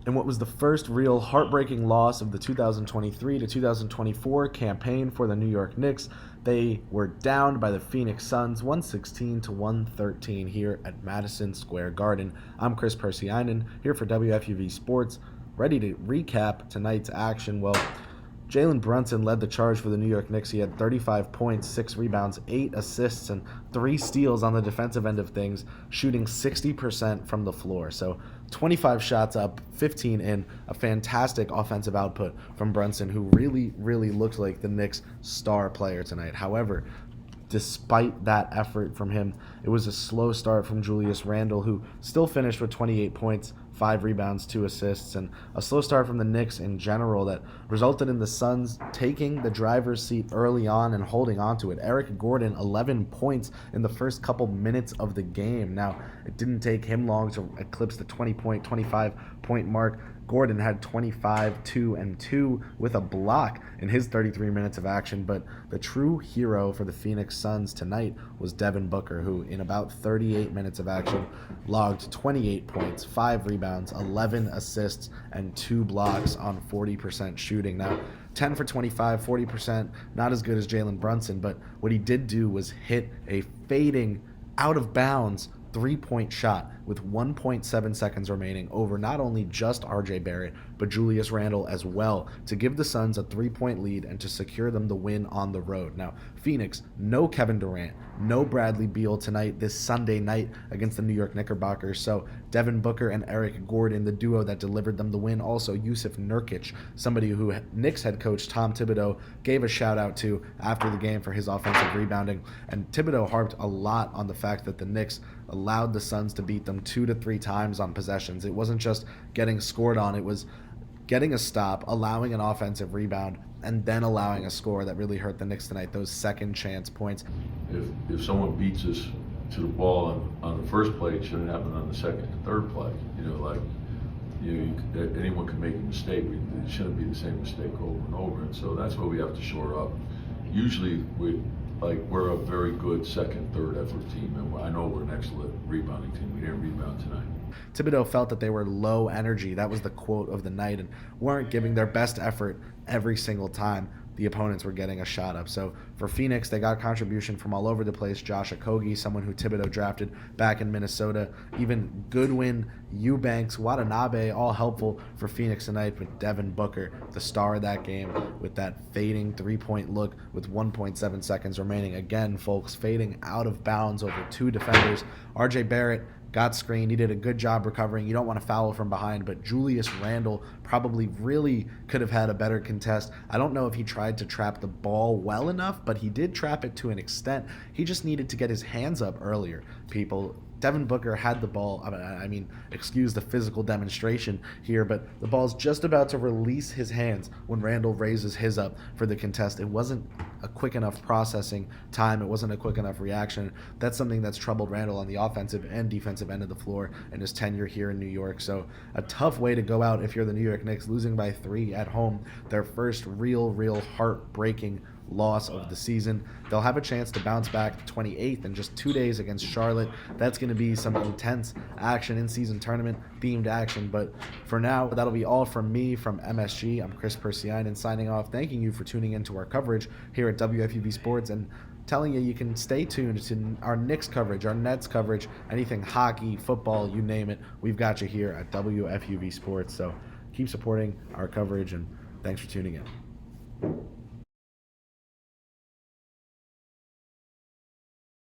In what was the first real heartbreaking loss of the 2023 to 2024 campaign for the New York Knicks, they were downed by the Phoenix Suns 116 to 113 here at Madison Square Garden. I'm Kris Pursiainen here for WFUV Sports, ready to recap tonight's action. Well, Jalen Brunson led the charge for the New York Knicks. He had 35 points, 6 rebounds, 8 assists, and 3 steals on the defensive end of things, shooting 60% from the floor. So 25 shots up, 15 in, a fantastic offensive output from Brunson, who really looked like the Knicks' star player tonight. However, despite that effort from him, it was a slow start from Julius Randle, who still finished with 28 points, 5 rebounds, 2 assists, and a slow start from the Knicks in general that resulted in the Suns taking the driver's seat early on and holding on to it. Eric Gordon, 11 points in the first couple minutes of the game. Now, it didn't take him long to eclipse the 25-point mark. Gordon had 25, 2, and 2 with a block in his 33 minutes of action, but the true hero for the Phoenix Suns tonight was Devin Booker, who in about 38 minutes of action logged 28 points, 5 rebounds, 11 assists, and 2 blocks on 40% shooting. Now, 10 for 25, 40%, not as good as Jalen Brunson, but what he did do was hit a fading, out of bounds 3-point shot with 1.7 seconds remaining over not only just RJ Barrett, but Julius Randle as well, to give the Suns a 3-point lead and to secure them the win on the road. Now, Phoenix, no Kevin Durant, no Bradley Beal tonight, this Sunday night against the New York Knickerbockers. So Devin Booker and Eric Gordon, the duo that delivered them the win. Also, Yusuf Nurkic, somebody who Knicks head coach Tom Thibodeau gave a shout out to after the game for his offensive rebounding. And Thibodeau harped a lot on the fact that the Knicks allowed the Suns to beat them 2 to 3 times on possessions. It wasn't just getting scored on, it was getting a stop, allowing an offensive rebound, and then allowing a score that really hurt the Knicks tonight, those second chance points. If someone beats us to the ball on the first play, it shouldn't happen on the second and third play. Anyone can make a mistake. It shouldn't be the same mistake over and over. And so that's what we have to shore up. Usually we're a very good second, third effort team, and I know we're an excellent rebounding team. We didn't rebound tonight. Thibodeau felt that they were low energy. That was the quote of the night, and weren't giving their best effort every single time the opponents were getting a shot up. So for Phoenix, they got contribution from all over the place. Josh Okogie, someone who Thibodeau drafted back in Minnesota. Even Goodwin, Eubanks, Watanabe, all helpful for Phoenix tonight. But Devin Booker, the star of that game, with that fading 3-point look with 1.7 seconds remaining. Again, folks, fading out of bounds over 2 defenders. RJ Barrett got screened. He did a good job recovering. You don't want to foul from behind, but Julius Randle probably really could have had a better contest. I don't know if he tried to trap the ball well enough, but he did trap it to an extent. He just needed to get his hands up earlier, people. Devin Booker had the ball. I mean, excuse the physical demonstration here, but the ball's just about to release his hands when Randle raises his up for the contest. It wasn't a quick enough processing time. It wasn't a quick enough reaction. That's something that's troubled Randle on the offensive and defensive end of the floor in his tenure here in New York. So a tough way to go out if you're the New York Knicks, losing by 3 at home, their first real heartbreaking loss of the season. They'll have a chance to bounce back the 28th in just 2 days against Charlotte. That's going to be some intense action, in-season tournament themed action. But for now, that'll be all from me from MSG. I'm Kris Pursiainen signing off, thanking you for tuning into our coverage here at WFUV Sports, and telling you can stay tuned to our Knicks coverage, our Nets coverage, anything hockey, football, you name it. We've got you here at WFUV Sports. So keep supporting our coverage, and thanks for tuning in.